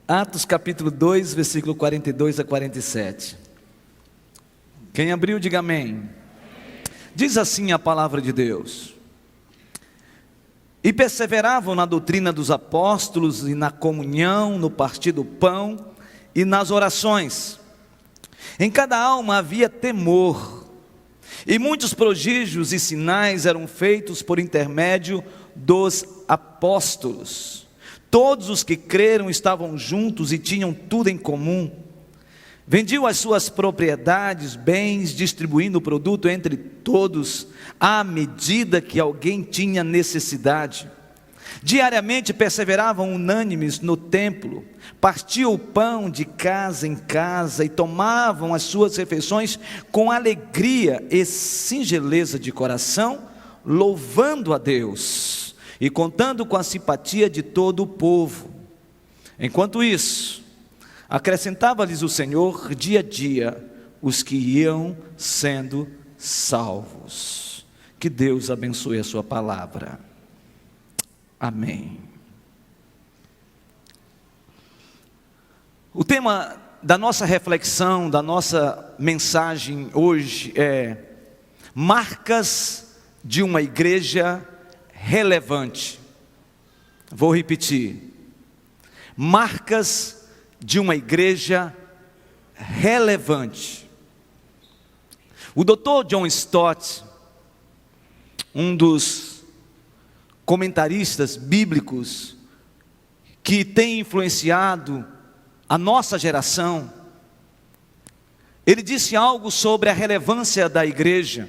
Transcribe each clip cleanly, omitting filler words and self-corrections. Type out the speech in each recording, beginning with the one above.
Atos capítulo 2, versículo 42 a 47. Quem abriu, diga amém. Diz assim a palavra de Deus: E perseveravam na doutrina dos apóstolos, e na comunhão, no partir do pão e nas orações. Em cada alma havia temor, e muitos prodígios e sinais eram feitos por intermédio dos apóstolos. Todos os que creram estavam juntos e tinham tudo em comum. Vendiam as suas propriedades, bens, distribuindo o produto entre todos, à medida que alguém tinha necessidade. Diariamente perseveravam unânimes no templo, partiam o pão de casa em casa e tomavam as suas refeições com alegria e singeleza de coração, louvando a Deus e contando com a simpatia de todo o povo. Enquanto isso, acrescentava-lhes o Senhor dia a dia os que iam sendo salvos. Que Deus abençoe a sua palavra. Amém. O tema da nossa reflexão, da nossa mensagem hoje é marcas de uma igreja relevante. Vou repetir: marcas de uma igreja relevante. O Dr. John Stott, um dos comentaristas bíblicos que tem influenciado a nossa geração, ele disse algo sobre a relevância da igreja,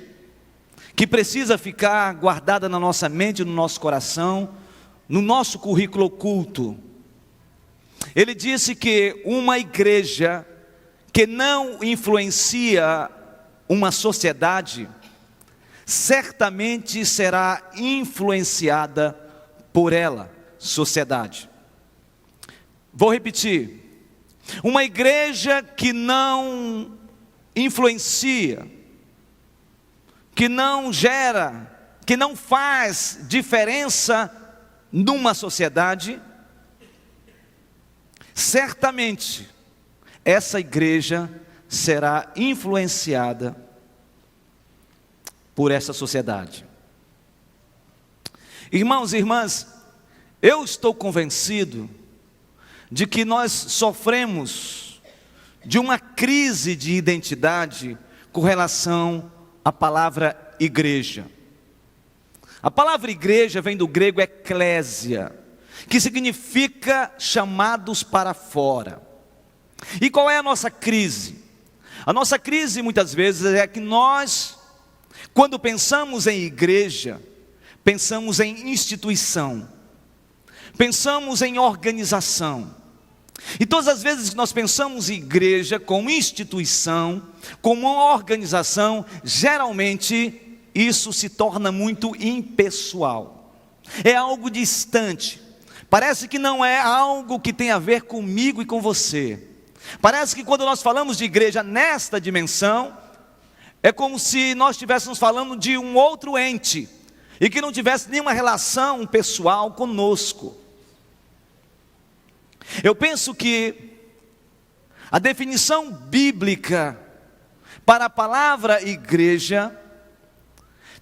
que precisa ficar guardada na nossa mente, no nosso coração, no nosso currículo oculto. Ele disse que uma igreja que não influencia uma sociedade, certamente será influenciada por ela, sociedade. Vou repetir: uma igreja que não influencia, que não gera, que não faz diferença numa sociedade, certamente essa igreja será influenciada por essa sociedade. Irmãos e irmãs, eu estou convencido de que nós sofremos de uma crise de identidade com relação à palavra igreja. A palavra igreja vem do grego eclésia, que significa chamados para fora. E qual é a nossa crise? A nossa crise muitas vezes é que nós, quando pensamos em igreja, pensamos em instituição, pensamos em organização. E todas as vezes que nós pensamos em igreja como instituição, como uma organização, geralmente isso se torna muito impessoal. É algo distante. Parece que não é algo que tem a ver comigo e com você. Parece que quando nós falamos de igreja nesta dimensão, é como se nós estivéssemos falando de um outro ente, e que não tivesse nenhuma relação pessoal conosco. Eu penso que a definição bíblica para a palavra igreja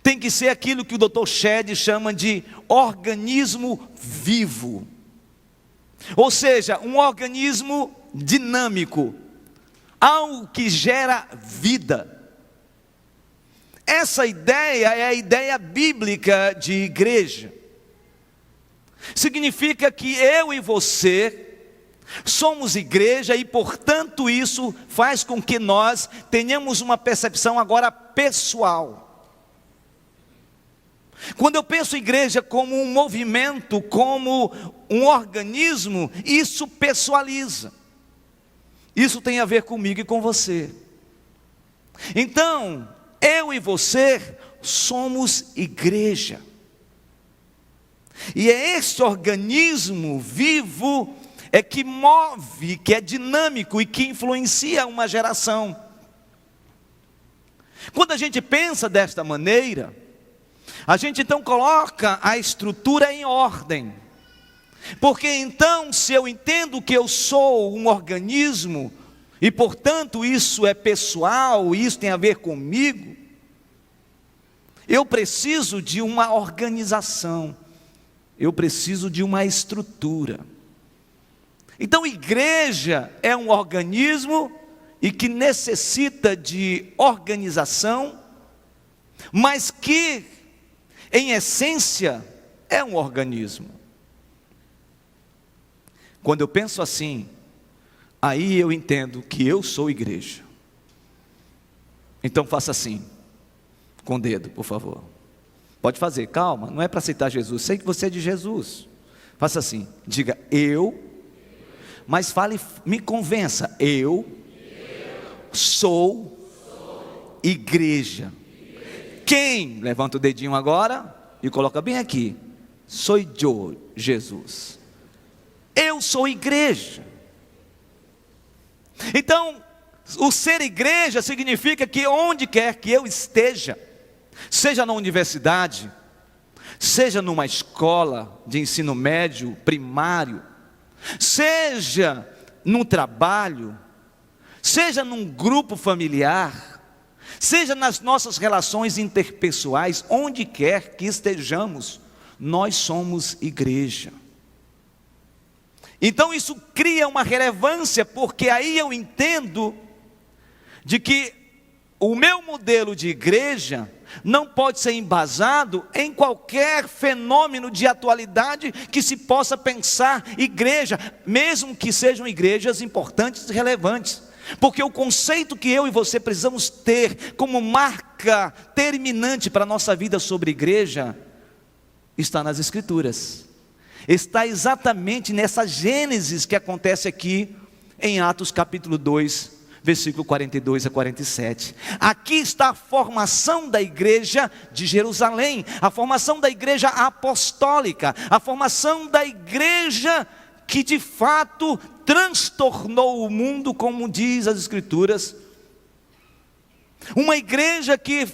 tem que ser aquilo que o Dr. Shedd chama de organismo vivo. Ou seja, um organismo dinâmico, algo que gera vida. Essa ideia é a ideia bíblica de igreja. Significa que eu e você somos igreja, e portanto isso faz com que nós tenhamos uma percepção agora pessoal. Quando eu penso em igreja como um movimento, como um organismo, isso pessoaliza. Isso tem a ver comigo e com você. Então, eu e você somos igreja. E é este organismo vivo é que move, que é dinâmico e que influencia uma geração. Quando a gente pensa desta maneira, a gente então coloca a estrutura em ordem. Porque então, se eu entendo que eu sou um organismo, e portanto isso é pessoal, isso tem a ver comigo, eu preciso de uma organização, eu preciso de uma estrutura. Então, igreja é um organismo e que necessita de organização, mas que, em essência, é um organismo. Quando eu penso assim, aí eu entendo que eu sou igreja. Então faça assim, com o dedo, por favor. Pode fazer, calma, não é para aceitar Jesus, sei que você é de Jesus. Faça assim, diga eu, mas fale, me convença, eu sou igreja. Quem? Levanta o dedinho agora e coloca bem aqui. Sou eu, Jesus. Eu sou igreja. Então, o ser igreja significa que onde quer que eu esteja, seja na universidade, seja numa escola de ensino médio, primário, seja num trabalho, seja num grupo familiar, seja nas nossas relações interpessoais, onde quer que estejamos, nós somos igreja. Então isso cria uma relevância, porque aí eu entendo de que o meu modelo de igreja não pode ser embasado em qualquer fenômeno de atualidade que se possa pensar igreja, mesmo que sejam igrejas importantes e relevantes. Porque o conceito que eu e você precisamos ter como marca terminante para a nossa vida sobre igreja, está nas Escrituras. Está exatamente nessa gênese que acontece aqui em Atos capítulo 2, versículo 42 a 47. Aqui está a formação da igreja de Jerusalém, a formação da igreja apostólica, a formação da igreja que de fato transtornou o mundo, como diz as Escrituras. Uma igreja que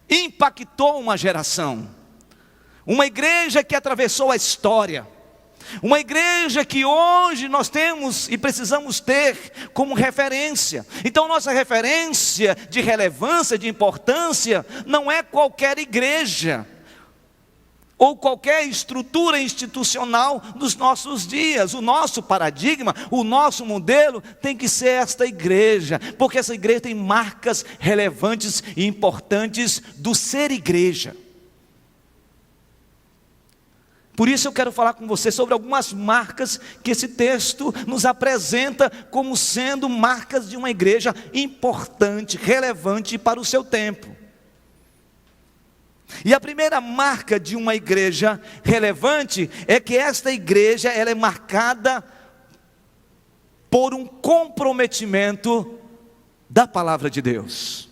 impactou uma geração, uma igreja que atravessou a história, uma igreja que hoje nós temos e precisamos ter como referência. Então nossa referência de relevância, de importância, não é qualquer igreja, ou qualquer estrutura institucional dos nossos dias. O nosso paradigma, o nosso modelo tem que ser esta igreja, porque essa igreja tem marcas relevantes e importantes do ser igreja. Por isso eu quero falar com você sobre algumas marcas que esse texto nos apresenta como sendo marcas de uma igreja importante, relevante para o seu tempo. E a primeira marca de uma igreja relevante é que esta igreja ela é marcada por um comprometimento da palavra de Deus.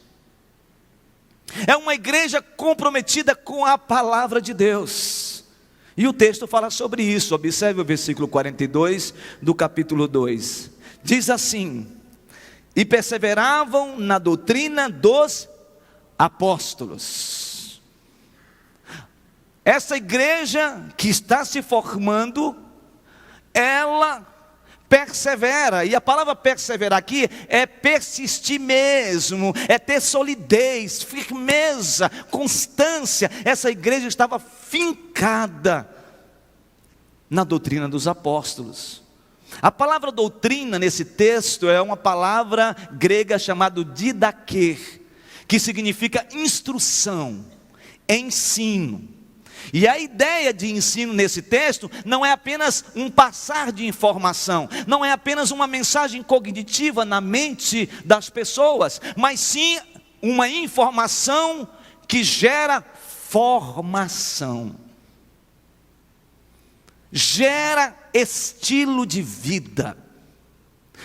É uma igreja comprometida com a palavra de Deus. E o texto fala sobre isso. Observe o versículo 42 do capítulo 2. Diz assim: e perseveravam na doutrina dos apóstolos. Essa igreja que está se formando, ela persevera, e a palavra perseverar aqui é persistir mesmo, é ter solidez, firmeza, constância. Essa igreja estava fincada na doutrina dos apóstolos. A palavra doutrina nesse texto é uma palavra grega chamada didaquê, que significa instrução, ensino. E a ideia de ensino nesse texto não é apenas um passar de informação, não é apenas uma mensagem cognitiva na mente das pessoas, mas sim uma informação que gera formação, gera estilo de vida,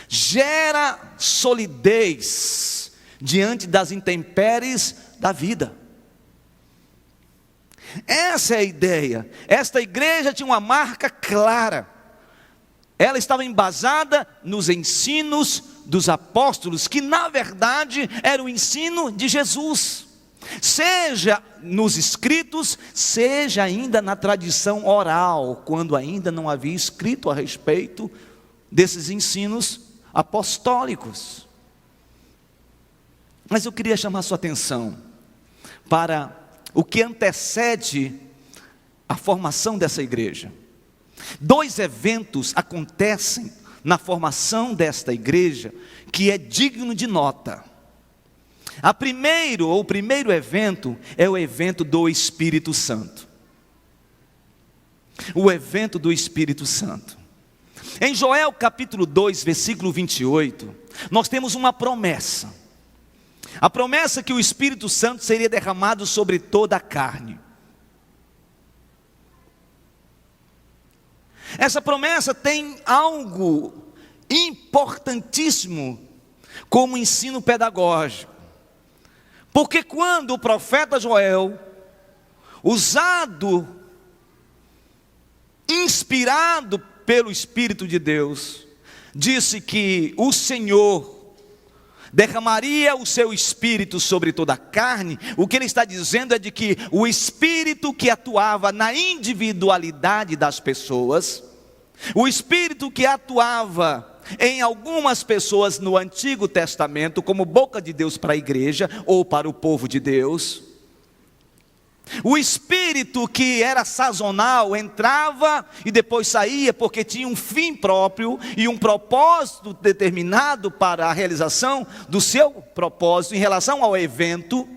gera solidez diante das intempéries da vida. Essa é a ideia. Esta igreja tinha uma marca clara. Ela estava embasada nos ensinos dos apóstolos, que na verdade era o ensino de Jesus. seja nos escritos, seja ainda na tradição oral, quando ainda não havia escrito a respeito desses ensinos apostólicos. Mas eu queria chamar sua atenção para o que antecede a formação dessa igreja. 2 eventos acontecem na formação desta igreja que é digno de nota. O primeiro evento é o evento do Espírito Santo. O evento do Espírito Santo. Em Joel capítulo 2, versículo 28, nós temos uma promessa. A promessa que o Espírito Santo seria derramado sobre toda a carne. Essa promessa tem algo importantíssimo como ensino pedagógico. Porque quando o profeta Joel, inspirado pelo Espírito de Deus, disse que o Senhor derramaria o seu Espírito sobre toda a carne, o que ele está dizendo é de que o Espírito que atuava na individualidade das pessoas, o Espírito que atuava em algumas pessoas no Antigo Testamento, como boca de Deus para a igreja, ou para o povo de Deus, o Espírito que era sazonal, entrava e depois saía, porque tinha um fim próprio, e um propósito determinado para a realização do seu propósito, em relação ao evento.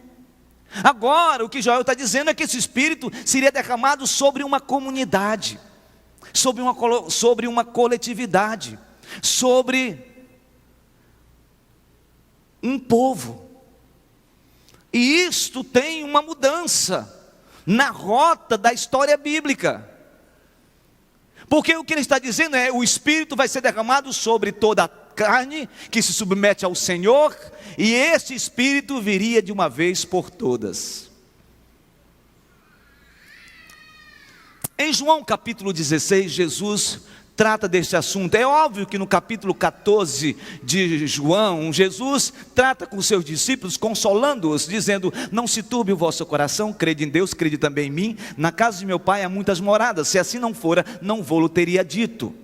Agora, o que Joel está dizendo é que esse Espírito seria derramado sobre uma comunidade, sobre uma coletividade, sobre um povo. E isto tem uma mudança na rota da história bíblica. Porque o que ele está dizendo é: o Espírito vai ser derramado sobre toda a carne que se submete ao Senhor, e esse Espírito viria de uma vez por todas. Em João capítulo 16, Jesus trata deste assunto. É óbvio que no capítulo 14 de João, Jesus trata com seus discípulos, consolando-os, dizendo: não se turbe o vosso coração, crede em Deus, crede também em mim. Na casa de meu pai há muitas moradas, se assim não fora, não vou-lo teria dito.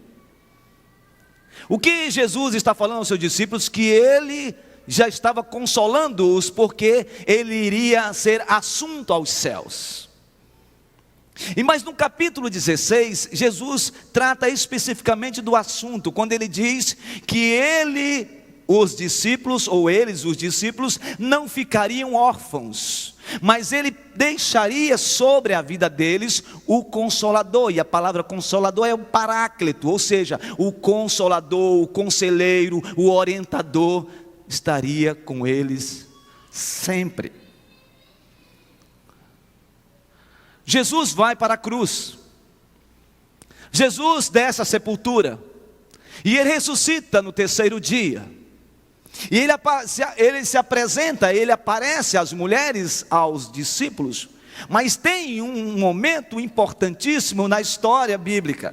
O que Jesus está falando aos seus discípulos? Que ele já estava consolando-os, porque ele iria ser assunto aos céus. Mas no capítulo 16, Jesus trata especificamente do assunto, quando ele diz que os discípulos, não ficariam órfãos, mas ele deixaria sobre a vida deles o Consolador, e a palavra Consolador é o Paráclito, ou seja, o Consolador, o Conselheiro, o Orientador, estaria com eles sempre. Jesus vai para a cruz, Jesus desce à sepultura, e ele ressuscita no terceiro dia, e ele se apresenta, ele aparece às mulheres, aos discípulos, mas tem um momento importantíssimo na história bíblica,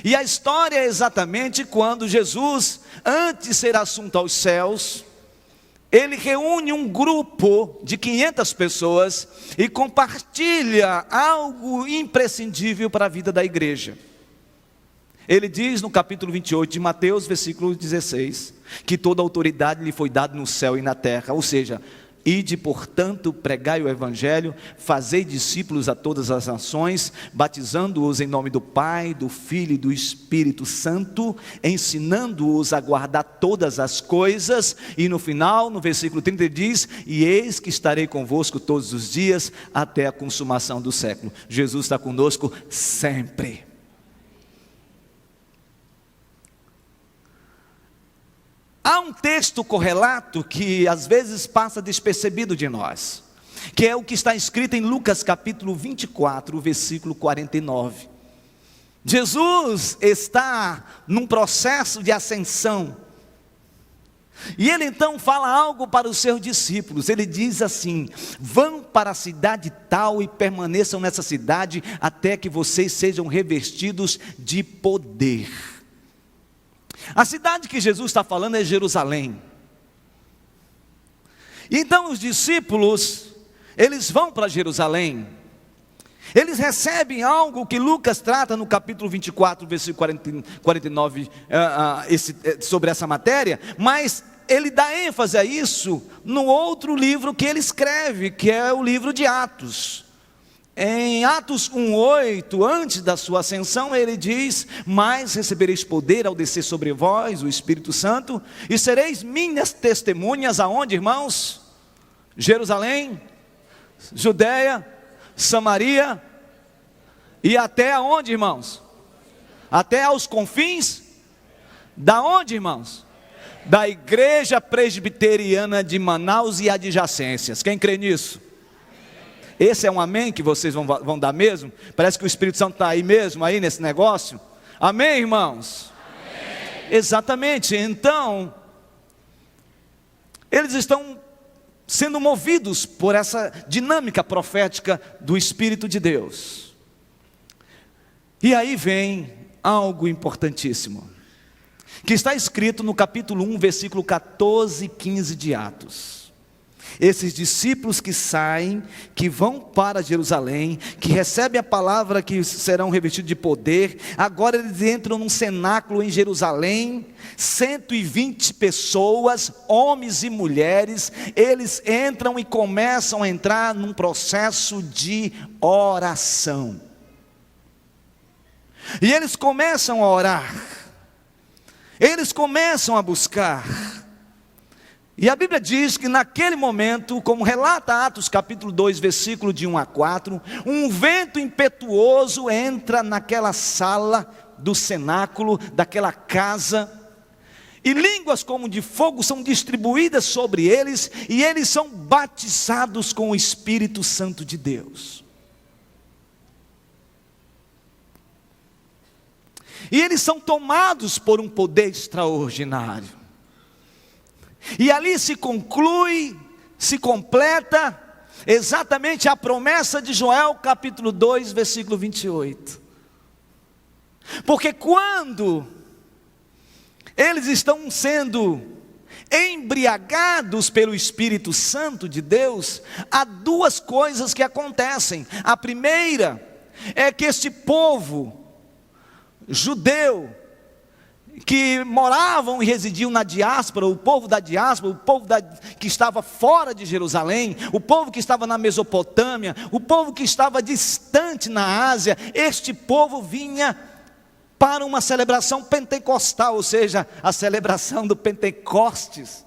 e a história é exatamente quando Jesus, antes de ser assunto aos céus, ele reúne um grupo de 500 pessoas e compartilha algo imprescindível para a vida da igreja. Ele diz no capítulo 28 de Mateus, versículo 16, que toda autoridade lhe foi dada no céu e na terra, ou seja, ide, portanto, pregai o evangelho, fazei discípulos a todas as nações, batizando-os em nome do Pai, do Filho e do Espírito Santo, ensinando-os a guardar todas as coisas, e no final, no versículo 30 ele diz: e eis que estarei convosco todos os dias, até a consumação do século. Jesus está conosco sempre. Há um texto correlato que às vezes passa despercebido de nós, que é o que está escrito em Lucas capítulo 24, versículo 49. Jesus está num processo de ascensão, e ele então fala algo para os seus discípulos. Ele diz assim: vão para a cidade tal e permaneçam nessa cidade até que vocês sejam revestidos de poder. A cidade que Jesus está falando é Jerusalém. Então os discípulos eles vão para Jerusalém. Eles recebem algo que Lucas trata no capítulo 24, versículo 49, sobre essa matéria, mas ele dá ênfase a isso no outro livro que ele escreve, que é o livro de Atos. Em Atos 1:8, antes da sua ascensão, ele diz: mas recebereis poder ao descer sobre vós o Espírito Santo, e sereis minhas testemunhas, aonde, irmãos? Jerusalém, Judeia, Samaria, e até aonde, irmãos? Até aos confins, da onde, irmãos? Da igreja presbiteriana de Manaus e adjacências. Quem crê nisso? Esse é um amém que vocês vão dar mesmo? Parece que o Espírito Santo está aí mesmo, aí nesse negócio. Amém, irmãos? Amém. Exatamente. Então, eles estão sendo movidos por essa dinâmica profética do Espírito de Deus. E aí vem algo importantíssimo, que está escrito no capítulo 1, versículo 14 e 15 de Atos. Esses discípulos que saem, que vão para Jerusalém, que recebem a palavra que serão revestidos de poder, agora eles entram num cenáculo em Jerusalém, 120 pessoas, homens e mulheres, eles entram e começam a entrar num processo de oração. E eles começam a orar, eles começam a buscar. E a Bíblia diz que naquele momento, como relata Atos capítulo 2, versículo de 1 a 4, um vento impetuoso entra naquela sala do cenáculo, daquela casa, e línguas como de fogo são distribuídas sobre eles, e eles são batizados com o Espírito Santo de Deus. E eles são tomados por um poder extraordinário. E ali se conclui, se completa exatamente a promessa de Joel capítulo 2, versículo 28. Porque quando eles estão sendo embriagados pelo Espírito Santo de Deus, há duas coisas que acontecem. A primeira é que este povo judeu, que moravam e residiam na diáspora, o povo da diáspora, o povo que estava fora de Jerusalém, o povo que estava na Mesopotâmia, o povo que estava distante na Ásia, este povo vinha para uma celebração pentecostal, ou seja, a celebração do Pentecostes,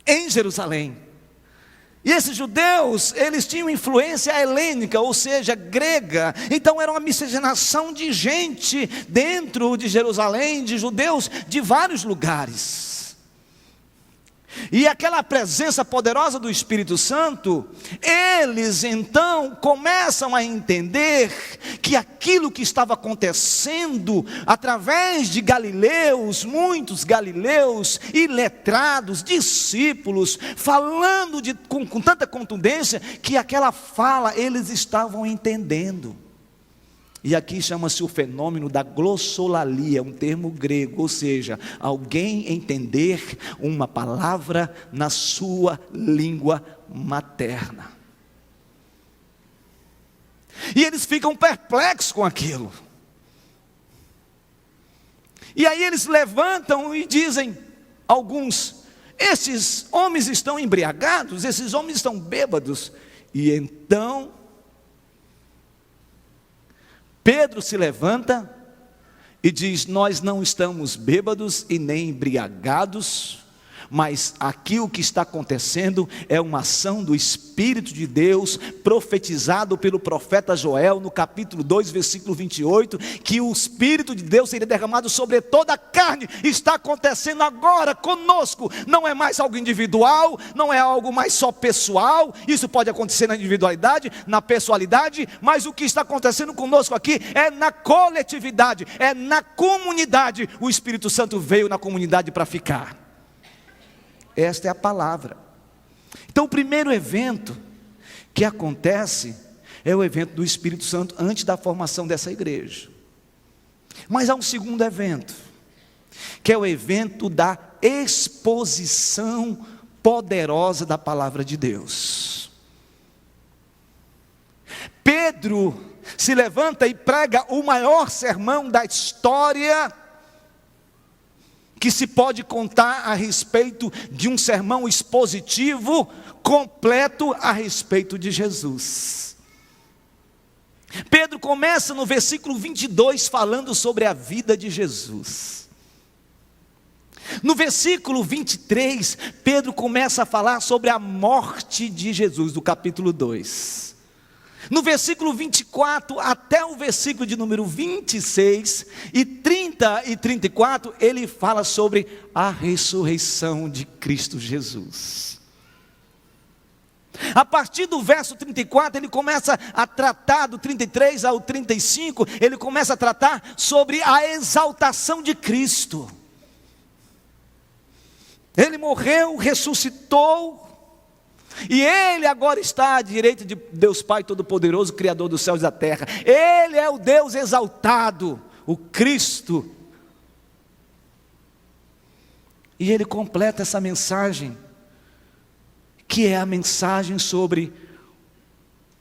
em Jerusalém. E esses judeus, eles tinham influência helênica, ou seja, grega. Então era uma miscigenação de gente dentro de Jerusalém, de judeus de vários lugares. E aquela presença poderosa do Espírito Santo, eles então começam a entender que aquilo que estava acontecendo através de galileus, muitos galileus iletrados, discípulos, falando com tanta contundência, que aquela fala eles estavam entendendo. E aqui chama-se o fenômeno da glossolalia, um termo grego, ou seja, alguém entender uma palavra na sua língua materna. E eles ficam perplexos com aquilo. E aí eles levantam e dizem, alguns: esses homens estão embriagados, esses homens estão bêbados. E então Pedro se levanta e diz: nós não estamos bêbados e nem embriagados, mas aqui o que está acontecendo é uma ação do Espírito de Deus, profetizado pelo profeta Joel, no capítulo 2, versículo 28, que o Espírito de Deus seria derramado sobre toda a carne. Está acontecendo agora conosco, não é mais algo individual, não é algo mais só pessoal, isso pode acontecer na individualidade, na pessoalidade, mas o que está acontecendo conosco aqui é na coletividade, é na comunidade. O Espírito Santo veio na comunidade para ficar. Esta é a palavra. Então o primeiro evento que acontece é o evento do Espírito Santo antes da formação dessa igreja. Mas há um segundo evento, que é o evento da exposição poderosa da palavra de Deus. Pedro se levanta e prega o maior sermão da história que se pode contar a respeito de um sermão expositivo completo a respeito de Jesus. Pedro começa no versículo 22 falando sobre a vida de Jesus. No versículo 23, Pedro começa a falar sobre a morte de Jesus, do capítulo 2. No versículo 24 até o versículo de número 26 e 30 e 34, ele fala sobre a ressurreição de Cristo Jesus. A partir do verso 34, ele começa a tratar, do 33 ao 35, ele começa a tratar sobre a exaltação de Cristo. Ele morreu, ressuscitou, e Ele agora está à direita de Deus Pai Todo-Poderoso, Criador dos céus e da terra. Ele é o Deus exaltado, o Cristo. E Ele completa essa mensagem, que é a mensagem sobre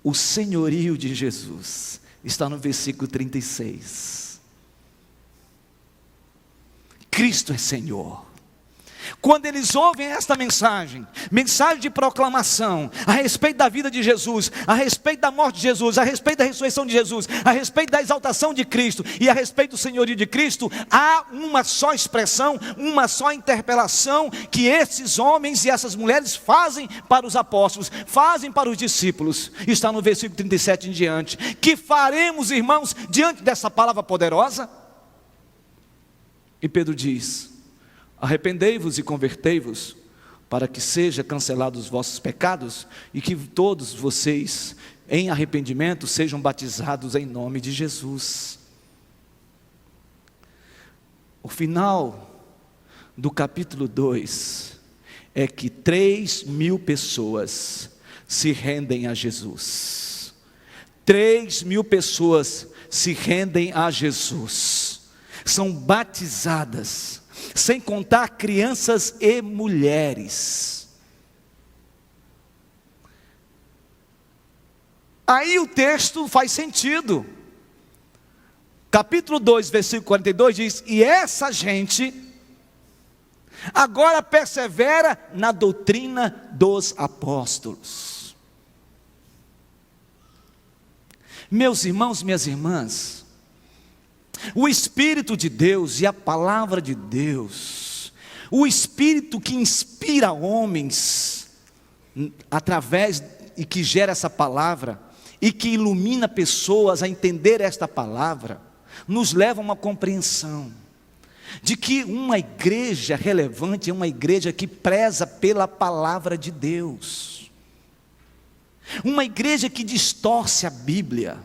o senhorio de Jesus. Está no versículo 36. Cristo é Senhor. Quando eles ouvem esta mensagem de proclamação, a respeito da vida de Jesus, a respeito da morte de Jesus, a respeito da ressurreição de Jesus, a respeito da exaltação de Cristo e a respeito do senhorio de Cristo, há uma só expressão, uma só interpelação que esses homens e essas mulheres fazem para os apóstolos, fazem para os discípulos. Está no versículo 37 em diante. Que faremos, irmãos, diante dessa palavra poderosa? E Pedro diz: arrependei-vos e convertei-vos, para que sejam cancelados os vossos pecados, e que todos vocês, em arrependimento, sejam batizados em nome de Jesus. O final do capítulo 2 é que 3.000 pessoas se rendem a Jesus. 3.000 pessoas se rendem a Jesus, são batizadas, sem contar crianças e mulheres. Aí o texto faz sentido. Capítulo 2, versículo 42 diz: e essa gente agora persevera na doutrina dos apóstolos. Meus irmãos, minhas irmãs, o Espírito de Deus e a palavra de Deus, o Espírito que inspira homens, através e que gera essa palavra, e que ilumina pessoas a entender esta palavra, nos leva a uma compreensão de que uma igreja relevante é uma igreja que preza pela palavra de Deus. Uma igreja que distorce a Bíblia,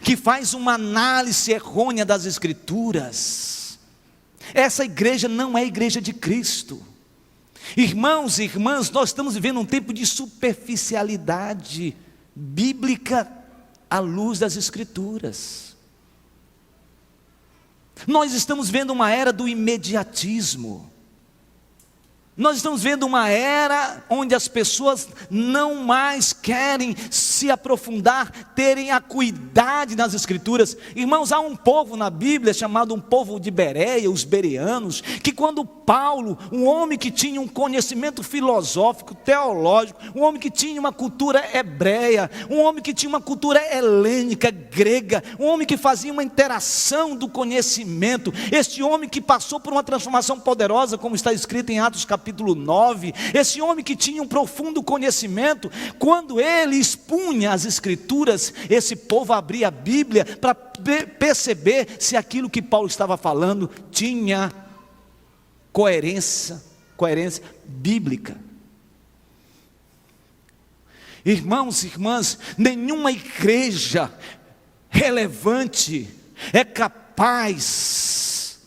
que faz uma análise errônea das Escrituras, essa igreja não é a igreja de Cristo. Irmãos e irmãs, nós estamos vivendo um tempo de superficialidade bíblica à luz das Escrituras. Nós estamos vendo uma era do imediatismo. Nós estamos vendo uma era onde as pessoas não mais querem se aprofundar, terem acuidade nas Escrituras. Irmãos, há um povo na Bíblia chamado um povo de Bereia, os bereanos, que quando Paulo, um homem que tinha um conhecimento filosófico, teológico, um homem que tinha uma cultura hebreia, um homem que tinha uma cultura helênica, grega, um homem que fazia uma interação do conhecimento, este homem que passou por uma transformação poderosa, como está escrito em Atos capítulo 9, esse homem que tinha um profundo conhecimento, quando ele expunha as Escrituras, esse povo abria a Bíblia para perceber se aquilo que Paulo estava falando tinha coerência bíblica. Irmãos e irmãs, nenhuma igreja relevante é capaz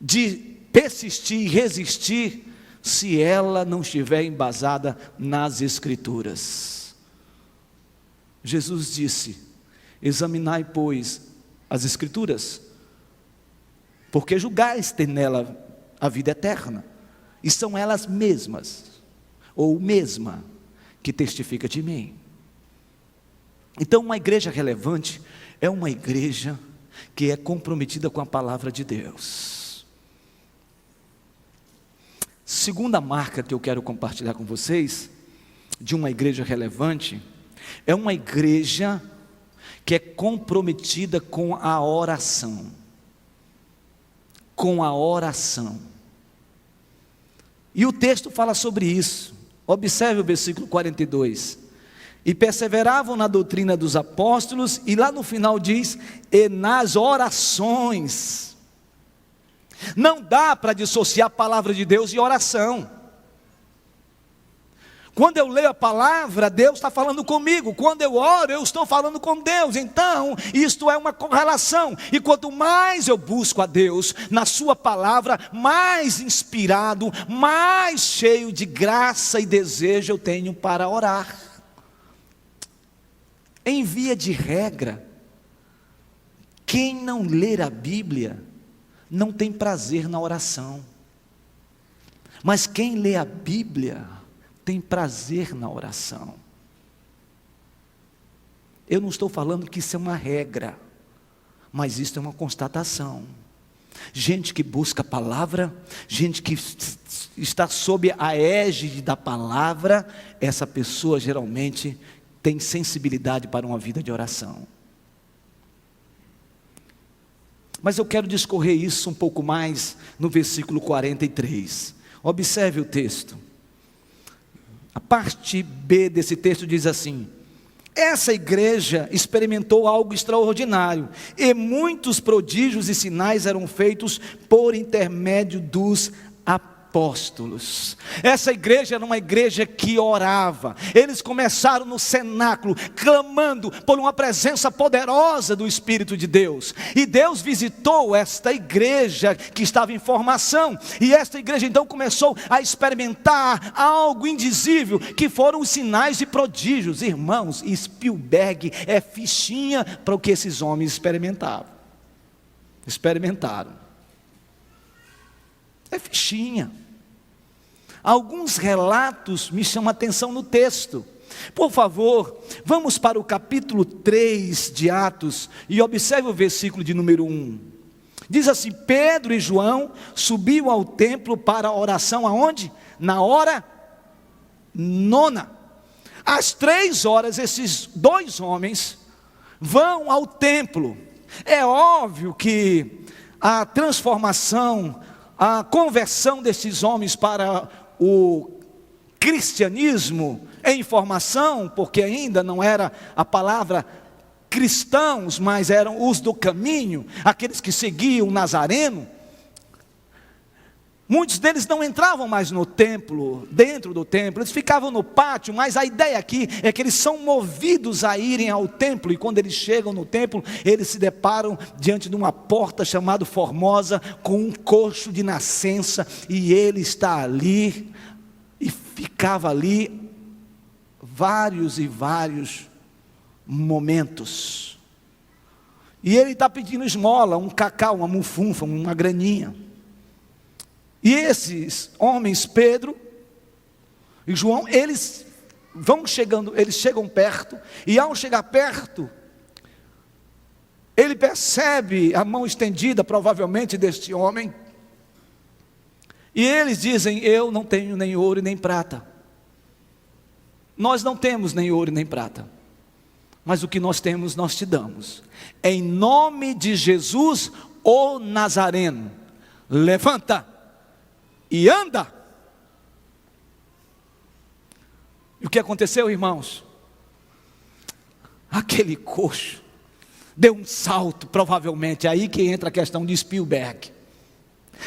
de persistir e resistir se ela não estiver embasada nas Escrituras. Jesus disse: examinai, pois, as Escrituras, porque julgais ter nela a vida eterna, e são elas mesmas, ou mesma, que testifica de mim. Então, uma igreja relevante é uma igreja que é comprometida com a palavra de Deus. Segunda marca que eu quero compartilhar com vocês, de uma igreja relevante, é uma igreja que é comprometida com a oração. Com a oração. E o texto fala sobre isso. Observe o versículo 42. E perseveravam na doutrina dos apóstolos, e lá no final diz, e nas orações. Não dá para dissociar a palavra de Deus e oração. Quando eu leio a palavra, Deus está falando comigo. Quando eu oro, eu estou falando com Deus. Então, isto é uma correlação. E quanto mais eu busco a Deus na sua palavra, mais inspirado, mais cheio de graça e desejo eu tenho para orar. Em via de regra, quem não ler a Bíblia não tem prazer na oração. Mas quem lê a Bíblia tem prazer na oração. Eu não estou falando que isso é uma regra, mas isso é uma constatação. Gente que busca a palavra, gente que está sob a égide da palavra, essa pessoa geralmente tem sensibilidade para uma vida de oração. Mas eu quero discorrer isso um pouco mais no versículo 43. Observe o texto. A parte B desse texto diz assim: essa igreja experimentou algo extraordinário, e muitos prodígios e sinais eram feitos por intermédio dos apóstolos. Essa igreja era uma igreja que orava. Eles começaram no cenáculo, clamando por uma presença poderosa do Espírito de Deus. E Deus visitou esta igreja que estava em formação. E esta igreja então começou a experimentar algo indizível, que foram os sinais e prodígios. Irmãos, Spielberg é fichinha para o que esses homens experimentaram. É fichinha. Alguns relatos me chamam a atenção no texto. Por favor, vamos para o capítulo 3 de Atos e observe o versículo de número 1. Diz assim: Pedro e João subiam ao templo para a oração aonde? Na hora 9. Às 3 horas, esses dois homens vão ao templo. É óbvio que a transformação, a conversão desses homens para o cristianismo em formação, porque ainda não era a palavra cristãos, mas eram os do caminho, aqueles que seguiam o Nazareno. Muitos deles não entravam mais no templo, dentro do templo, eles ficavam no pátio, mas a ideia aqui é que eles são movidos a irem ao templo, e quando eles chegam no templo, eles se deparam diante de uma porta chamada Formosa, com um coxo de nascença, e ele está ali, e ficava ali vários e vários momentos, e ele está pedindo esmola, um cacau, uma mufunfa, uma graninha. E esses homens, Pedro e João, eles chegam perto, e ao chegar perto, ele percebe a mão estendida, provavelmente deste homem, e eles dizem: eu não tenho nem ouro nem prata. Nós não temos nem ouro nem prata, mas o que nós temos nós te damos. Em nome de Jesus, o Nazareno, levanta e anda. E o que aconteceu, irmãos? Aquele coxo deu um salto, provavelmente, aí que entra a questão de Spielberg.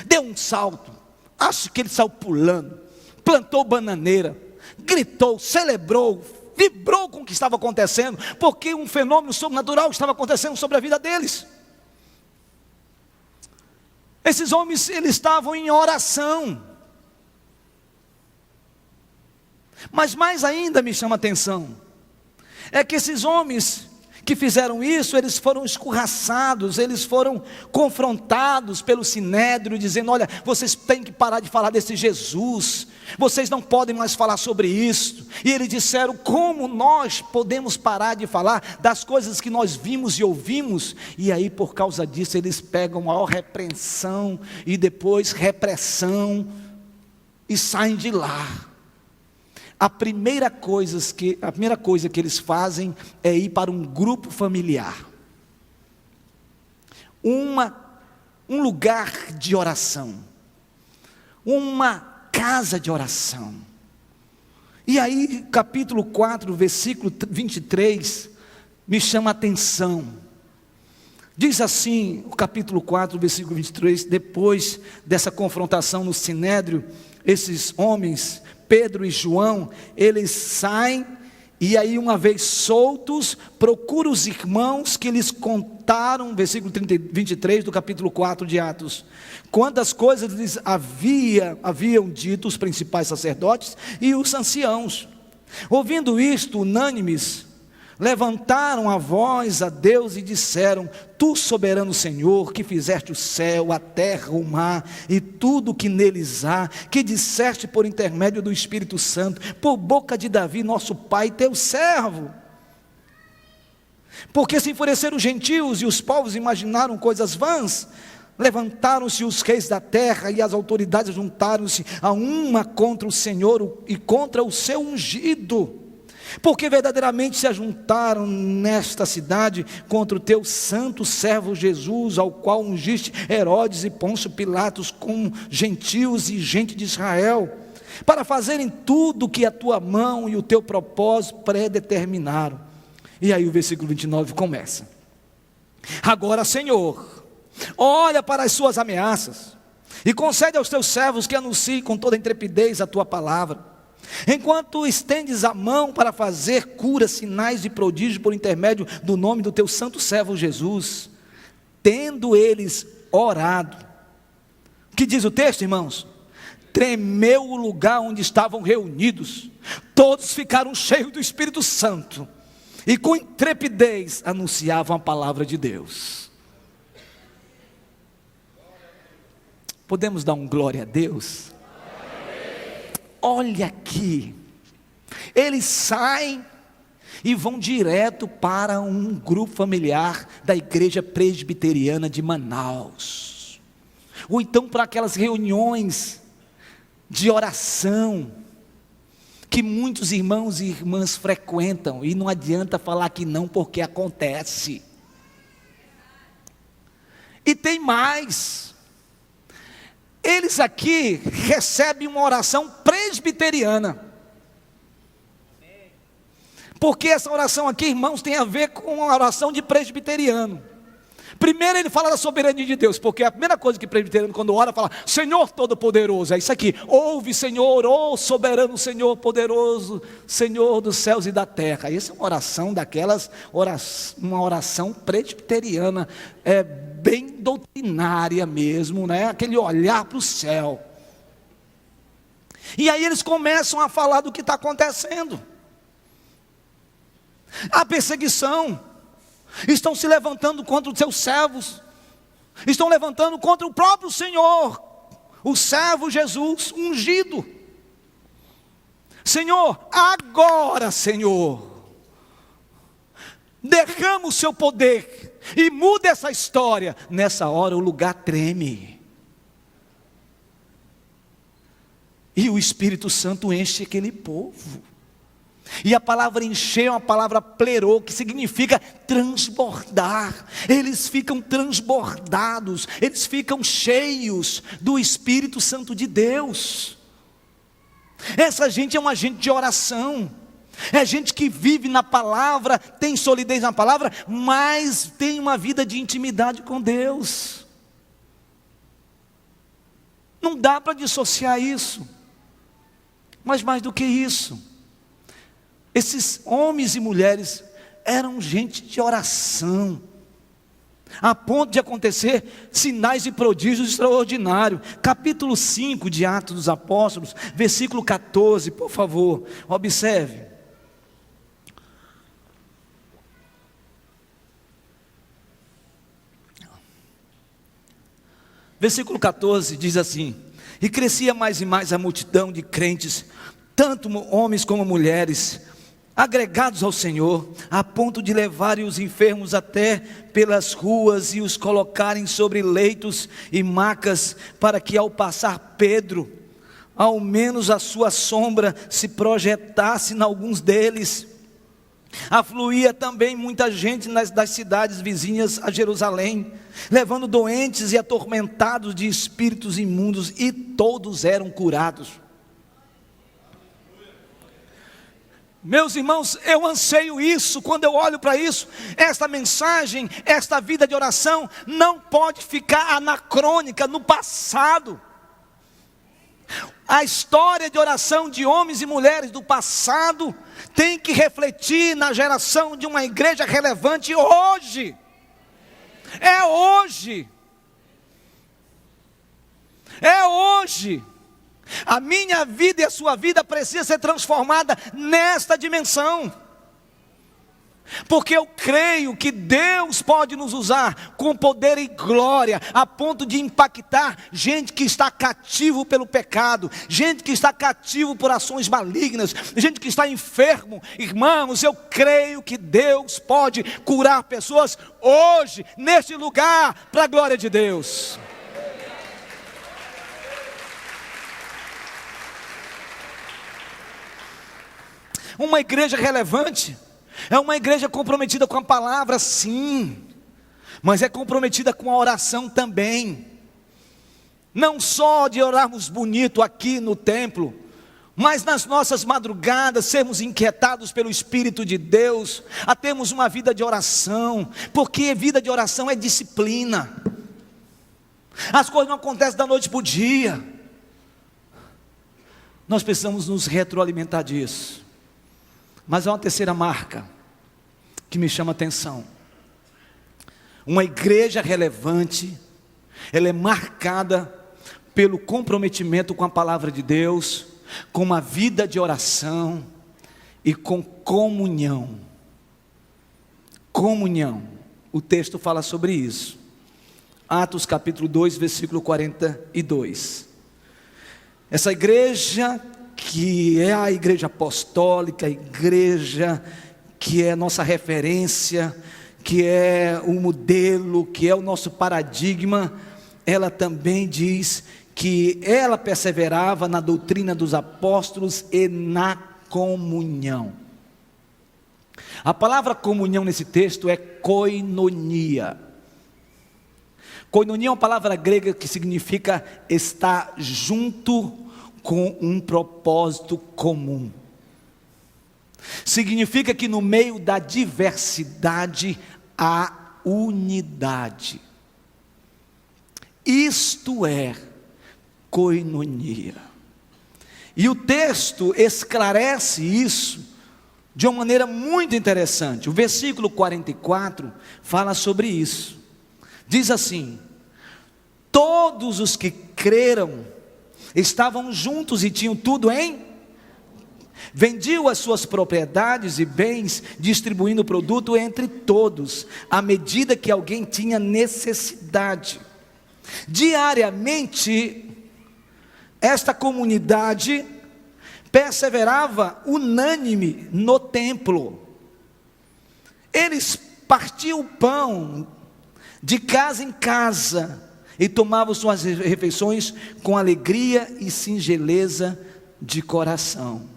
Deu um salto, acho que ele saiu pulando, plantou bananeira, gritou, celebrou, vibrou com o que estava acontecendo, porque um fenômeno sobrenatural estava acontecendo sobre a vida deles. Esses homens, eles estavam em oração. Mas mais ainda me chama a atenção, é que esses homens que fizeram isso, eles foram escorraçados, eles foram confrontados pelo Sinédrio, dizendo: olha, vocês têm que parar de falar desse Jesus, vocês não podem mais falar sobre isso. E eles disseram: como nós podemos parar de falar das coisas que nós vimos e ouvimos? E aí, por causa disso, eles pegam maior repreensão e depois repressão e saem de lá. A primeira coisa que eles fazem é ir para um grupo familiar, um lugar de oração, uma casa de oração. E aí, capítulo 4, versículo 23, me chama a atenção. Diz assim, o capítulo 4, versículo 23, depois dessa confrontação no Sinédrio, esses homens, Pedro e João, eles saem, e aí, uma vez soltos, procuram os irmãos que lhes contaram, versículo 23 do capítulo 4 de Atos, quantas coisas lhes haviam dito os principais sacerdotes e os anciãos. Ouvindo isto, unânimes, levantaram a voz a Deus e disseram: Tu, soberano Senhor, que fizeste o céu, a terra, o mar e tudo o que neles há, que disseste por intermédio do Espírito Santo, por boca de Davi, nosso pai, teu servo. Porque se enfureceram os gentios e os povos imaginaram coisas vãs, levantaram-se os reis da terra e as autoridades juntaram-se a uma contra o Senhor e contra o seu ungido. Porque verdadeiramente se ajuntaram nesta cidade contra o teu santo servo Jesus, ao qual ungiste Herodes e Pôncio Pilatos com gentios e gente de Israel, para fazerem tudo o que a tua mão e o teu propósito predeterminaram. E aí o versículo 29 começa: Agora, Senhor, olha para as suas ameaças e concede aos teus servos que anunciem com toda intrepidez a tua palavra, enquanto estendes a mão para fazer curas, sinais e prodígios por intermédio do nome do teu santo servo Jesus. Tendo eles orado, o que diz o texto, irmãos? Tremeu o lugar onde estavam reunidos, todos ficaram cheios do Espírito Santo e com intrepidez anunciavam a palavra de Deus. Podemos dar um glória a Deus? Olha aqui, eles saem e vão direto para um grupo familiar da igreja presbiteriana de Manaus, ou então para aquelas reuniões de oração, que muitos irmãos e irmãs frequentam, e não adianta falar que não, porque acontece. E tem mais, eles aqui recebem uma oração presbiteriana, porque essa oração aqui, irmãos, tem a ver com a oração de presbiteriano. Primeiro ele fala da soberania de Deus, porque a primeira coisa que o presbiteriano quando ora, fala: Senhor Todo-Poderoso, é isso aqui, ouve Senhor, ó soberano Senhor poderoso, Senhor dos céus e da terra. Essa é uma oração daquelas, uma oração presbiteriana, bem doutrinária mesmo, né? Aquele olhar para o céu. E aí eles começam a falar do que está acontecendo, a perseguição, estão se levantando contra os seus servos, estão levantando contra o próprio Senhor, o servo Jesus ungido. Senhor, agora Senhor, derrama o seu poder e muda essa história. Nessa hora o lugar treme, e o Espírito Santo enche aquele povo. E a palavra encher é uma palavra plerô, que significa transbordar. Eles ficam transbordados, eles ficam cheios do Espírito Santo de Deus. Essa gente é uma gente de oração, é gente que vive na palavra, tem solidez na palavra, mas tem uma vida de intimidade com Deus. Não dá para dissociar isso. Mas mais do que isso, esses homens e mulheres eram gente de oração, a ponto de acontecer sinais e prodígios extraordinários. Capítulo 5 de Atos dos Apóstolos, versículo 14, por favor, observe. Versículo 14 diz assim: e crescia mais e mais a multidão de crentes, tanto homens como mulheres, agregados ao Senhor, a ponto de levarem os enfermos até pelas ruas e os colocarem sobre leitos e macas, para que ao passar Pedro, ao menos a sua sombra se projetasse em alguns deles. Afluía também muita gente das cidades vizinhas a Jerusalém, levando doentes e atormentados de espíritos imundos, e todos eram curados. Meus irmãos, eu anseio isso. Quando eu olho para isso, esta mensagem, esta vida de oração não pode ficar anacrônica no passado. A história de oração de homens e mulheres do passado tem que refletir na geração de uma igreja relevante hoje. É hoje. É hoje. A minha vida e a sua vida precisa ser transformada nesta dimensão. Porque eu creio que Deus pode nos usar com poder e glória, a ponto de impactar gente que está cativo pelo pecado, gente que está cativo por ações malignas, gente que está enfermo. Irmãos, eu creio que Deus pode curar pessoas hoje, neste lugar, para a glória de Deus. Uma igreja relevante é uma igreja comprometida com a palavra, sim, mas é comprometida com a oração também. Não só de orarmos bonito aqui no templo, mas nas nossas madrugadas sermos inquietados pelo Espírito de Deus, a termos uma vida de oração, porque vida de oração é disciplina. As coisas não acontecem da noite para o dia. Nós precisamos nos retroalimentar disso. Mas há uma terceira marca que me chama a atenção. Uma igreja relevante, ela é marcada pelo comprometimento com a palavra de Deus, com uma vida de oração e com comunhão. Comunhão. O texto fala sobre isso. Atos capítulo 2, versículo 42. Essa igreja que é a igreja apostólica, a igreja que é nossa referência, que é o modelo, que é o nosso paradigma, ela também diz que ela perseverava na doutrina dos apóstolos e na comunhão. A palavra comunhão nesse texto é koinonia. Koinonia é uma palavra grega que significa estar junto com um propósito comum. Significa que no meio da diversidade há unidade. Isto é koinonia. E o texto esclarece isso de uma maneira muito interessante. O versículo 44 fala sobre isso. Diz assim: todos os que creram estavam juntos e tinham tudo vendiam as suas propriedades e bens, distribuindo o produto entre todos, à medida que alguém tinha necessidade. Diariamente, esta comunidade perseverava unânime no templo. Eles partiam o pão de casa em casa e tomavam suas refeições com alegria e singeleza de coração.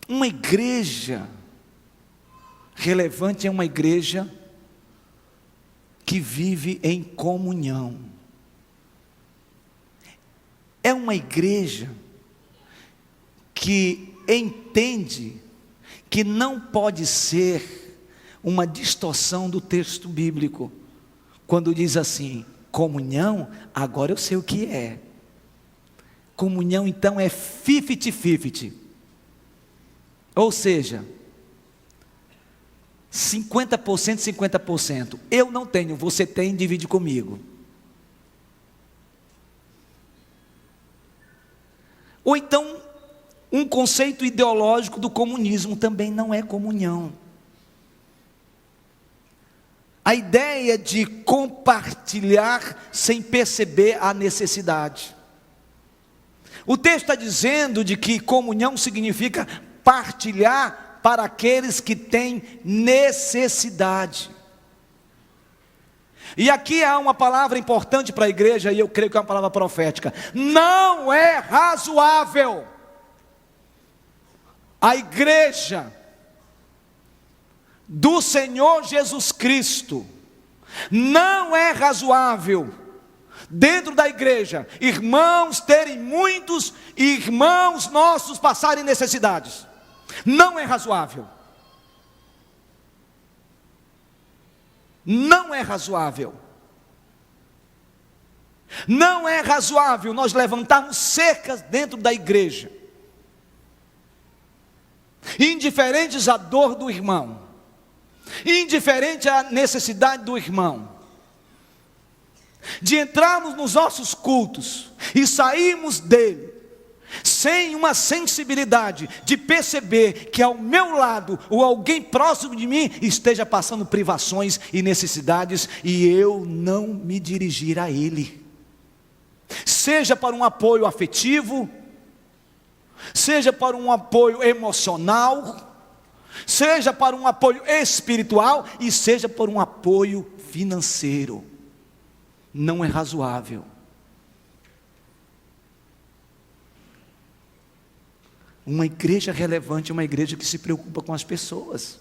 Uma igreja relevante é uma igreja que vive em comunhão. É uma igreja que entende que não pode ser uma distorção do texto bíblico, quando diz assim: comunhão, agora eu sei o que é. Comunhão então é 50-50, ou seja, 50%, 50%. Eu não tenho, você tem, divide comigo. Ou então, um conceito ideológico do comunismo também não é comunhão. A ideia de compartilhar sem perceber a necessidade. O texto está dizendo de que comunhão significa partilhar para aqueles que têm necessidade. E aqui há uma palavra importante para a igreja, e eu creio que é uma palavra profética. Não é razoável a igreja do Senhor Jesus Cristo, não é razoável dentro da igreja irmãos terem muitos e irmãos nossos passarem necessidades. Não é razoável. Não é razoável. Não é razoável nós levantarmos cercas dentro da igreja, indiferentes à dor do irmão, indiferente à necessidade do irmão, de entrarmos nos nossos cultos e sairmos dele sem uma sensibilidade de perceber que ao meu lado ou alguém próximo de mim esteja passando privações e necessidades e eu não me dirigir a ele, seja para um apoio afetivo, seja para um apoio emocional, seja para um apoio espiritual e seja por um apoio financeiro. Não é razoável. Uma igreja relevante é uma igreja que se preocupa com as pessoas,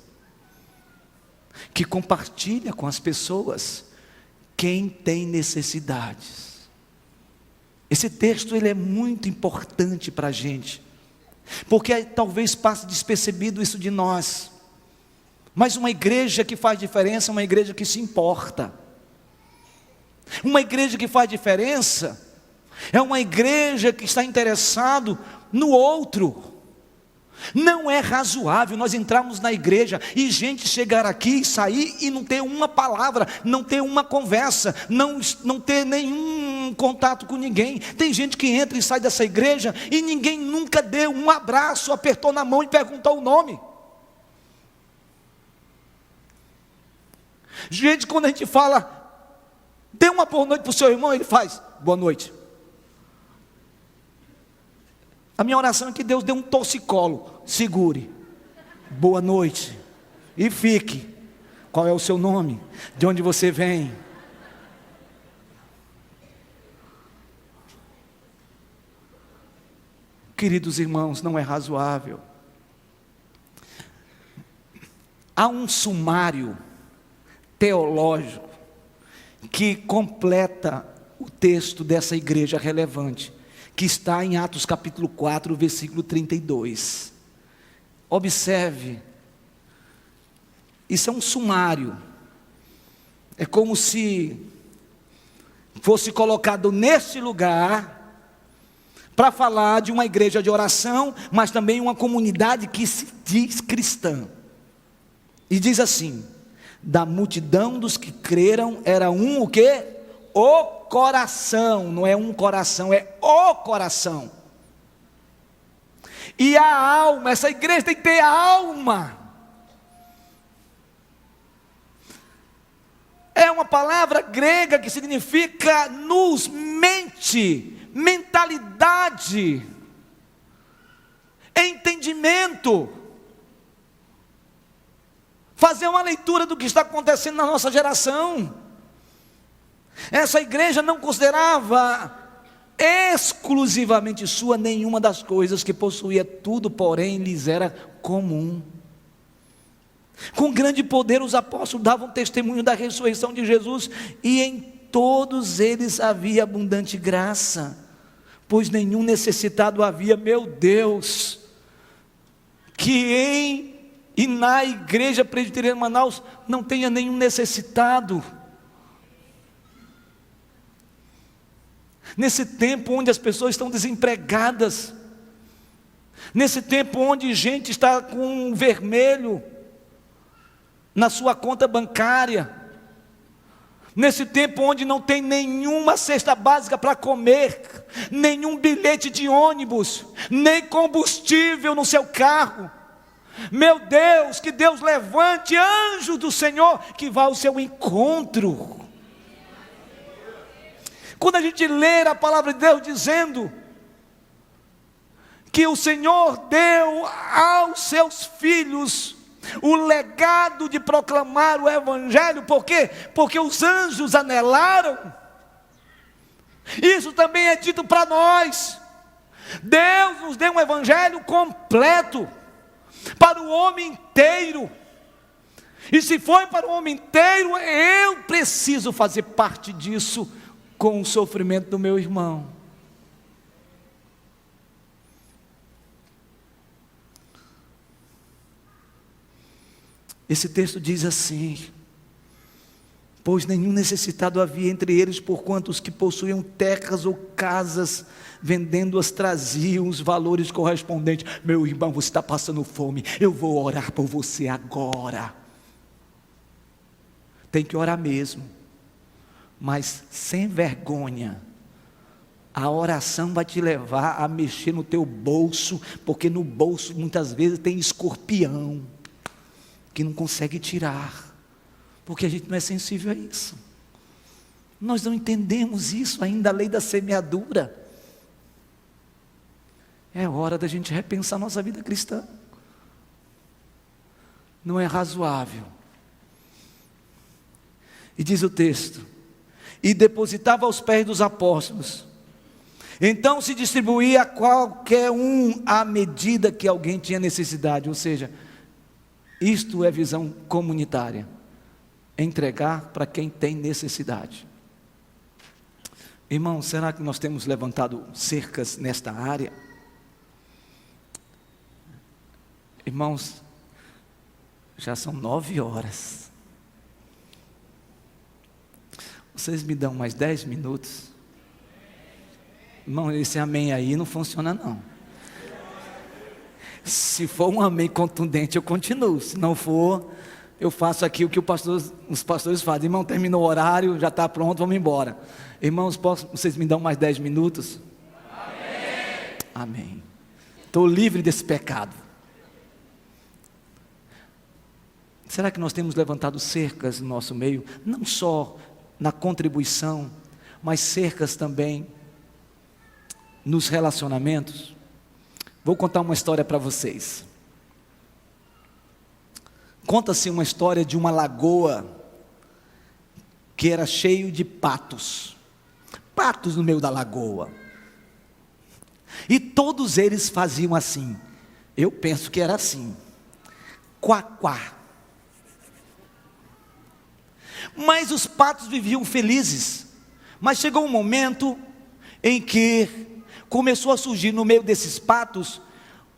que compartilha com as pessoas quem tem necessidades. Esse texto ele é muito importante para a gente, porque talvez passe despercebido isso de nós, mas uma igreja que faz diferença é uma igreja que se importa. Uma igreja que faz diferença é uma igreja que está interessado no outro. Não é razoável nós entrarmos na igreja e gente chegar aqui e sair e não ter uma palavra, não ter uma conversa, não ter nenhum contato com ninguém. Tem gente que entra e sai dessa igreja e ninguém nunca deu um abraço, apertou na mão e perguntou o nome. Gente, quando a gente fala, dê uma boa noite para o seu irmão, ele faz, boa noite. A minha oração é que Deus dê um torcicolo, segure, boa noite, e fique. Qual é o seu nome? De onde você vem? Queridos irmãos, não é razoável. Há um sumário teológico que completa o texto dessa igreja relevante, que está em Atos capítulo 4, versículo 32. Observe, isso é um sumário, é como se fosse colocado neste lugar, para falar de uma igreja de oração, mas também uma comunidade que se diz cristã, e diz assim: da multidão dos que creram, era um o quê? O coração, não é um coração, é o coração. E a alma, essa igreja tem que ter alma. É uma palavra grega que significa nous, mente, mentalidade, entendimento. Fazer uma leitura do que está acontecendo na nossa geração. Essa igreja não considerava exclusivamente sua nenhuma das coisas que possuía, tudo porém lhes era comum. Com grande poder os apóstolos davam testemunho da ressurreição de Jesus, e em todos eles havia abundante graça, pois nenhum necessitado havia. Meu Deus, que e na igreja presbiteriana de Manaus não tenha nenhum necessitado. Nesse tempo onde as pessoas estão desempregadas, nesse tempo onde gente está com um vermelho na sua conta bancária, Nesse tempo onde não tem nenhuma cesta básica para comer, nenhum bilhete de ônibus, nem combustível no seu carro. Meu Deus, que Deus levante anjo do Senhor que vá ao seu encontro. Quando a gente lê a palavra de Deus dizendo que o Senhor deu aos seus filhos o legado de proclamar o Evangelho, por quê? Porque os anjos anelaram. Isso também é dito para nós. Deus nos deu um Evangelho completo, para o homem inteiro. E se foi para o homem inteiro, eu preciso fazer parte disso com o sofrimento do meu irmão. Esse texto diz assim: pois nenhum necessitado havia entre eles, porquanto os que possuíam terras ou casas, vendendo-as, traziam os valores correspondentes. Meu irmão, você está passando fome, eu vou orar por você agora. Tem que orar mesmo, mas sem vergonha. A oração vai te levar a mexer no teu bolso, porque no bolso muitas vezes tem escorpião, que não consegue tirar, porque a gente não é sensível a isso. Nós não entendemos isso ainda, a lei da semeadura. É hora da gente repensar nossa vida cristã. Não é razoável. E diz o texto: e depositava aos pés dos apóstolos. Então se distribuía a qualquer um à medida que alguém tinha necessidade. Ou seja, isto é visão comunitária. Entregar para quem tem necessidade. Irmão, será que nós temos levantado cercas nesta área? Irmãos, já são 9 horas. Vocês me dão mais 10 minutos? Irmão, esse amém aí não funciona não. Se for um amém contundente, eu continuo. Se não for, eu faço aqui o que os pastores fazem. Irmão, terminou o horário, já está pronto, vamos embora. Irmãos, vocês me dão mais 10 minutos? Amém. Amém. Estou livre desse pecado. Será que nós temos levantado cercas no nosso meio? Não só na contribuição, mas cercas também nos relacionamentos. Vou contar uma história para vocês. Conta-se uma história de uma lagoa que era cheio de patos. Patos no meio da lagoa. E todos eles faziam assim. Eu penso que era assim. Quá, quá. Mas os patos viviam felizes. Mas chegou um momento em que começou a surgir no meio desses patos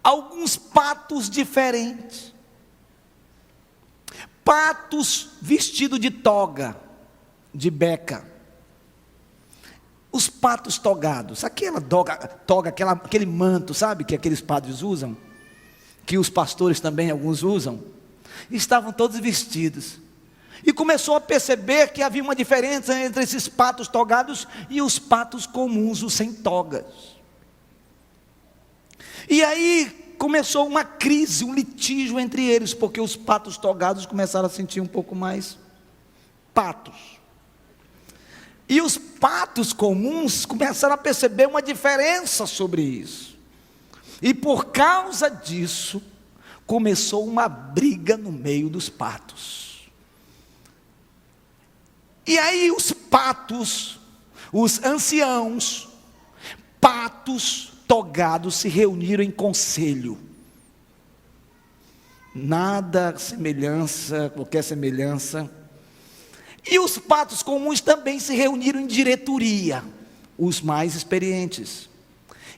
alguns patos diferentes. Patos vestidos de toga, de beca. Os patos togados, aquela toga, aquele manto, sabe, que aqueles padres usam, que os pastores também, alguns usam, estavam todos vestidos. E começou a perceber que havia uma diferença entre esses patos togados e os patos comuns, os sem togas. E aí começou uma crise, um litígio entre eles, porque os patos togados começaram a sentir um pouco mais patos. E os patos comuns começaram a perceber uma diferença sobre isso. E por causa disso, começou uma briga no meio dos patos. E aí os patos, os anciãos, patos togados se reuniram em conselho. Nada semelhança, qualquer semelhança. E os patos comuns também se reuniram em diretoria, os mais experientes.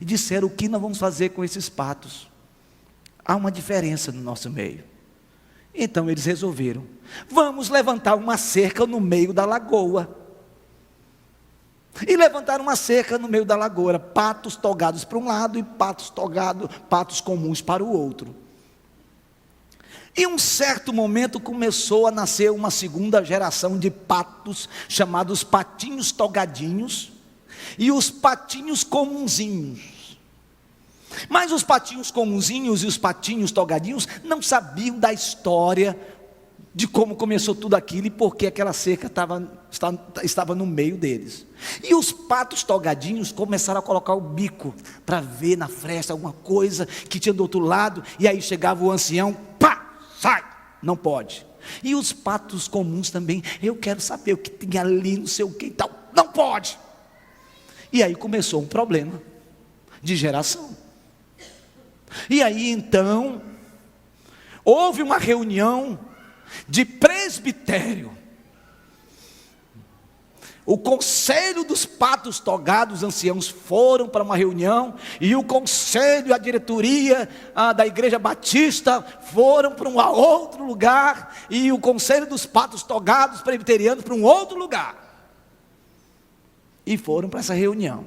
E disseram: o que nós vamos fazer com esses patos? Há uma diferença no nosso meio. Então eles resolveram: vamos levantar uma cerca no meio da lagoa. E levantaram uma cerca no meio da lagoa, patos togados para um lado e patos comuns para o outro. E um certo momento começou a nascer uma segunda geração de patos, chamados patinhos togadinhos, e os patinhos comunzinhos. Mas os patinhos comunzinhos e os patinhos togadinhos não sabiam da história de como começou tudo aquilo e por que aquela cerca estava no meio deles. E os patos togadinhos começaram a colocar o bico para ver na fresta alguma coisa que tinha do outro lado, e aí chegava o ancião, pá, sai, não pode. E os patos comuns também, eu quero saber o que tem ali, não sei o que e tal, não pode. E aí começou um problema de geração. E aí então houve uma reunião de presbitério. O conselho dos patos togados, os anciãos foram para uma reunião, e o conselho, a diretoria da igreja batista foram para um outro lugar, e o conselho dos patos togados presbiterianos para um outro lugar. E foram para essa reunião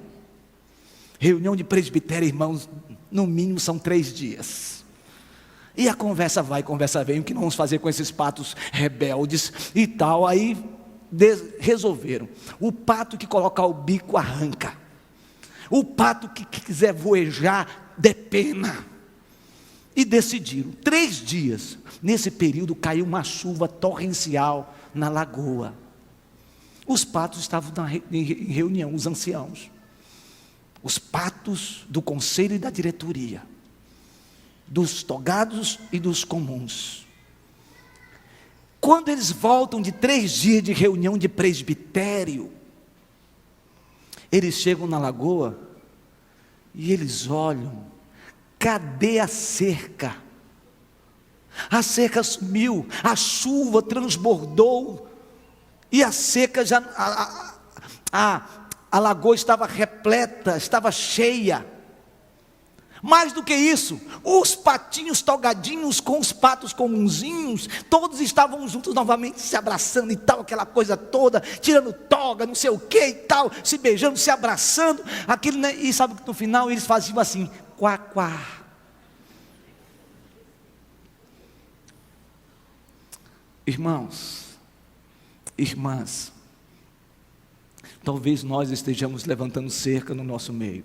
de presbitério, irmãos, no mínimo são 3 dias. E a conversa vai, conversa vem, o que nós vamos fazer com esses patos rebeldes e tal. Aí resolveram, o pato que colocar o bico arranca, o pato que quiser voejar depena. E decidiram, 3 dias, nesse período caiu uma chuva torrencial na lagoa. Os patos estavam em reunião, os anciãos, os patos do conselho e da diretoria, dos togados e dos comuns. Quando eles voltam de 3 dias de reunião de presbitério, eles chegam na lagoa e eles olham, cadê a cerca? A cerca sumiu, a chuva transbordou, e a seca já, a lagoa estava repleta, estava cheia. Mais do que isso, os patinhos togadinhos com os patos comunzinhos, todos estavam juntos novamente, se abraçando e tal, aquela coisa toda, tirando toga, não sei o que e tal, se beijando, se abraçando, aquilo, né? E sabe que no final eles faziam assim, quá, quá. Irmãos, irmãs, talvez nós estejamos levantando cerca no nosso meio.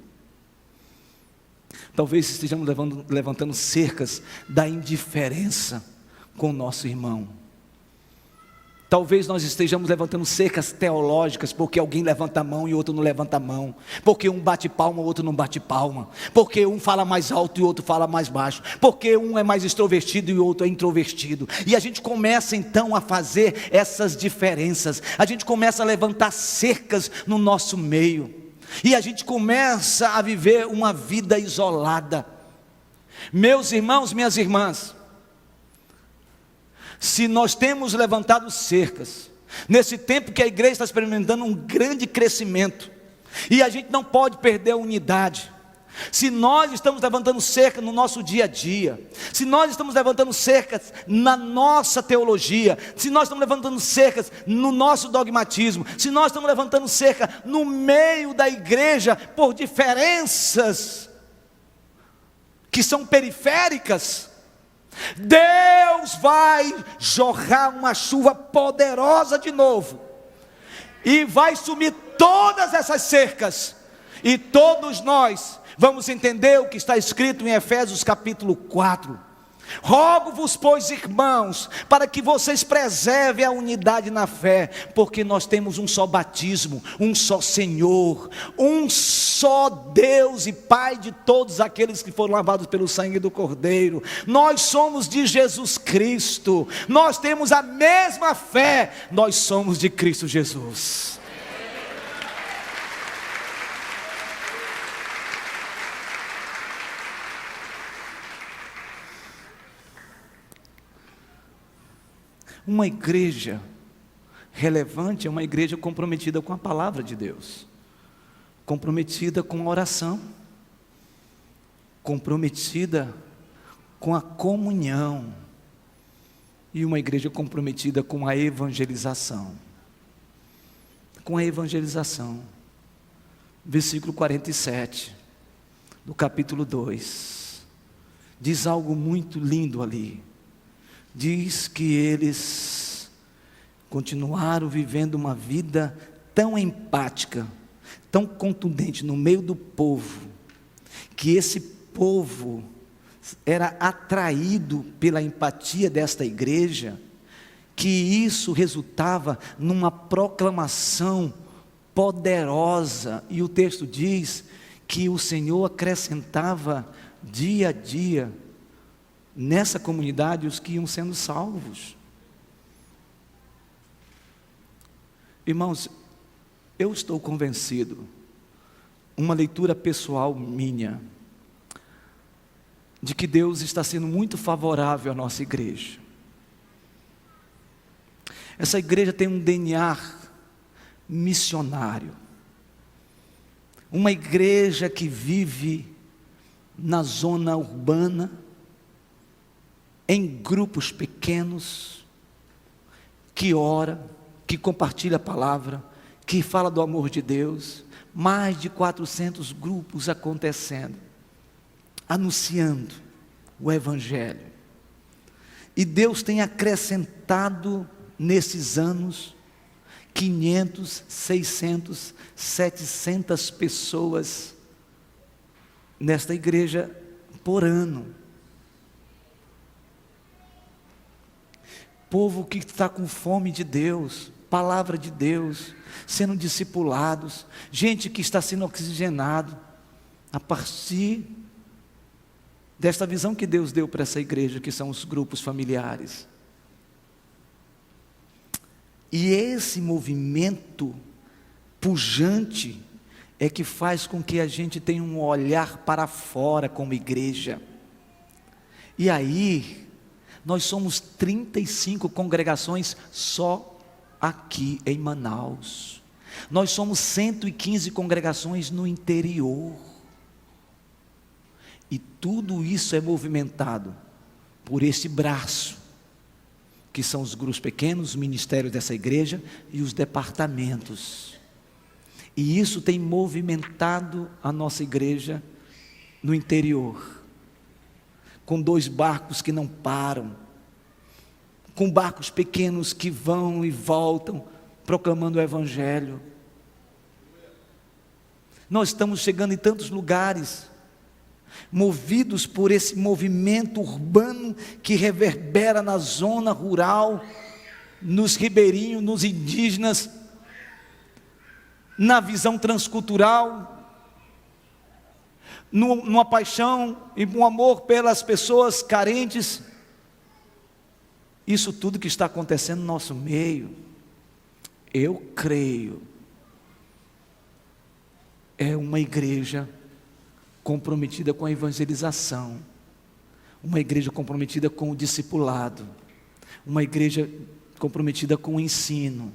Talvez estejamos levantando cercas da indiferença com o nosso irmão. Talvez nós estejamos levantando cercas teológicas, porque alguém levanta a mão e outro não levanta a mão, porque um bate palma, o outro não bate palma, porque um fala mais alto e o outro fala mais baixo, porque um é mais extrovertido e o outro é introvertido, e a gente começa então a fazer essas diferenças, a gente começa a levantar cercas no nosso meio, e a gente começa a viver uma vida isolada. Meus irmãos, minhas irmãs, se nós temos levantado cercas, nesse tempo que a igreja está experimentando um grande crescimento, e a gente não pode perder a unidade, se nós estamos levantando cerca no nosso dia a dia, se nós estamos levantando cercas na nossa teologia, se nós estamos levantando cercas no nosso dogmatismo, se nós estamos levantando cerca no meio da igreja por diferenças que são periféricas, Deus vai jorrar uma chuva poderosa de novo, e vai sumir todas essas cercas, e todos nós vamos entender o que está escrito em Efésios capítulo 4. Rogo-vos, pois, irmãos, para que vocês preservem a unidade na fé, porque nós temos um só batismo, um só Senhor, um só Deus e Pai de todos aqueles que foram lavados pelo sangue do Cordeiro. Nós somos de Jesus Cristo, nós temos a mesma fé, nós somos de Cristo Jesus. Uma igreja relevante é uma igreja comprometida com a palavra de Deus, comprometida com a oração, comprometida com a comunhão, e uma igreja comprometida com a evangelização. Com a evangelização. Versículo 47 do capítulo 2 diz algo muito lindo ali. diz que eles continuaram vivendo uma vida tão empática, tão contundente no meio do povo, que esse povo era atraído pela empatia desta igreja, que isso resultava numa proclamação poderosa, e o texto diz que o Senhor acrescentava dia a dia nessa comunidade os que iam sendo salvos. Irmãos, eu estou convencido, uma leitura pessoal minha, de que Deus está sendo muito favorável à nossa igreja. Essa igreja tem um DNA missionário, uma igreja que vive na zona urbana, em grupos pequenos, que ora, que compartilha a palavra, que fala do amor de Deus, mais de 400 grupos acontecendo, anunciando o Evangelho. E Deus tem acrescentado nesses anos 500, 600, 700 pessoas nesta igreja por ano. Povo que está com fome de Deus, palavra de Deus, sendo discipulados, gente que está sendo oxigenado a partir desta visão que Deus deu para essa igreja, que são os grupos familiares. E esse movimento pujante é que faz com que a gente tenha um olhar para fora como igreja. E aí, nós somos 35 congregações só aqui em Manaus. Nós somos 115 congregações no interior. E tudo isso é movimentado por esse braço, que são os grupos pequenos, os ministérios dessa igreja e os departamentos. E isso tem movimentado a nossa igreja no interior, com 2 barcos que não param, com barcos pequenos que vão e voltam, proclamando o Evangelho. Nós estamos chegando em tantos lugares, movidos por esse movimento urbano que reverbera na zona rural, nos ribeirinhos, nos indígenas, na visão transcultural, numa paixão e um amor pelas pessoas carentes. Isso tudo que está acontecendo no nosso meio, eu creio, é uma igreja comprometida com a evangelização, uma igreja comprometida com o discipulado, uma igreja comprometida com o ensino,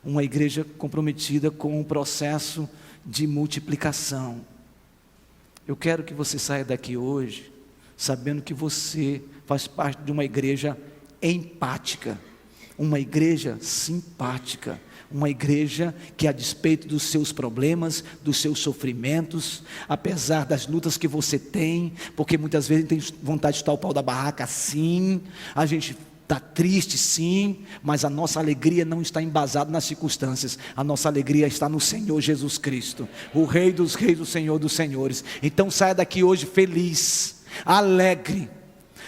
uma igreja comprometida com o processo de multiplicação. Eu quero que você saia daqui hoje sabendo que você faz parte de uma igreja empática, uma igreja simpática, uma igreja que, a despeito dos seus problemas, dos seus sofrimentos, apesar das lutas que você tem, porque muitas vezes tem vontade de chutar o pau da barraca, sim, a gente está triste, sim, mas a nossa alegria não está embasada nas circunstâncias, a nossa alegria está no Senhor Jesus Cristo, o Rei dos Reis, o Senhor dos Senhores. Então saia daqui hoje feliz, alegre.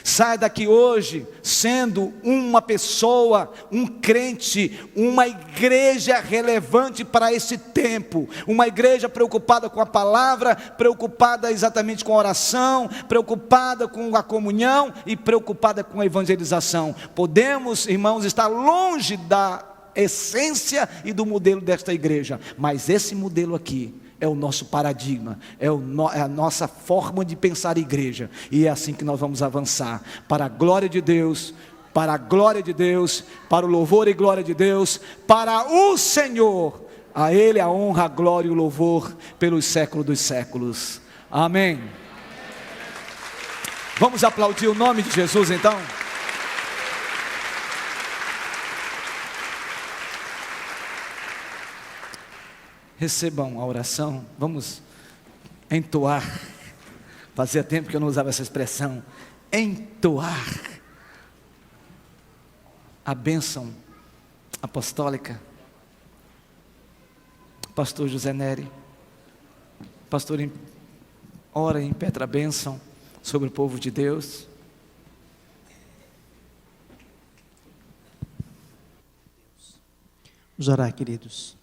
Saia daqui hoje sendo uma pessoa, um crente, uma igreja relevante para esse tempo, uma igreja preocupada com a palavra, preocupada exatamente com a oração, preocupada com a comunhão e preocupada com a evangelização. Podemos, irmãos, estar longe da essência e do modelo desta igreja, mas esse modelo aqui é o nosso paradigma, é a nossa forma de pensar a igreja, e é assim que nós vamos avançar, para a glória de Deus, para a glória de Deus, para o louvor e glória de Deus, para o Senhor, a Ele a honra, a glória e o louvor, pelos séculos dos séculos, amém. Vamos aplaudir o nome de Jesus então? Recebam a oração, vamos entoar, fazia tempo que eu não usava essa expressão, entoar a bênção apostólica. Pastor José Nery, pastor, ora e impetra a bênção sobre o povo de Deus. Vamos orar, queridos.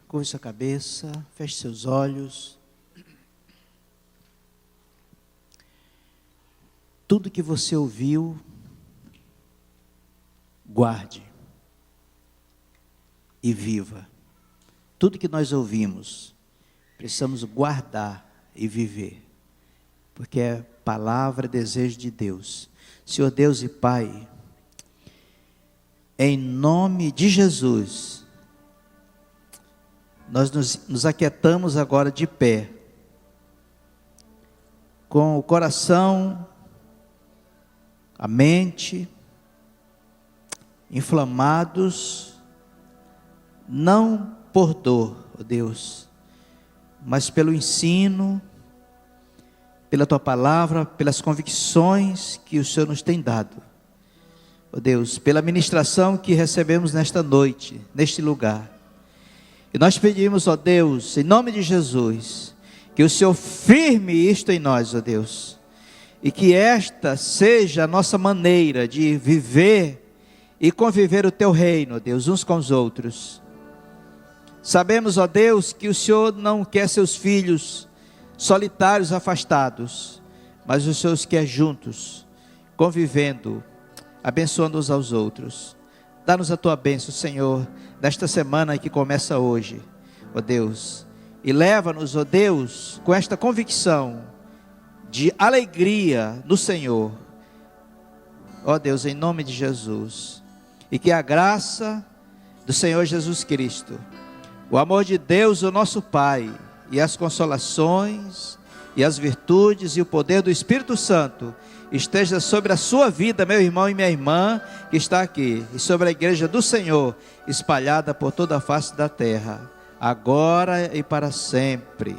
Curve sua cabeça, feche seus olhos. Tudo que você ouviu, guarde e viva. Tudo que nós ouvimos, precisamos guardar e viver, porque é palavra, desejo de Deus. Senhor Deus e Pai, em nome de Jesus, nós nos aquietamos agora de pé, com o coração, a mente, inflamados, não por dor, ó Deus, mas pelo ensino, pela Tua palavra, pelas convicções que o Senhor nos tem dado. Ó Deus, pela ministração que recebemos nesta noite, neste lugar. E nós pedimos, ó Deus, em nome de Jesus, que o Senhor firme isto em nós, ó Deus, e que esta seja a nossa maneira de viver e conviver o Teu reino, ó Deus, uns com os outros. Sabemos, ó Deus, que o Senhor não quer seus filhos solitários, afastados, mas os Senhor os quer juntos, convivendo, abençoando uns aos outros. Dá-nos a Tua bênção, Senhor, nesta semana que começa hoje, ó Deus, e leva-nos, ó Deus, com esta convicção de alegria no Senhor, ó Deus, em nome de Jesus, e que a graça do Senhor Jesus Cristo, o amor de Deus, o nosso Pai, e as consolações, e as virtudes, e o poder do Espírito Santo, esteja sobre a sua vida, meu irmão e minha irmã, que está aqui, e sobre a igreja do Senhor, espalhada por toda a face da terra, agora e para sempre.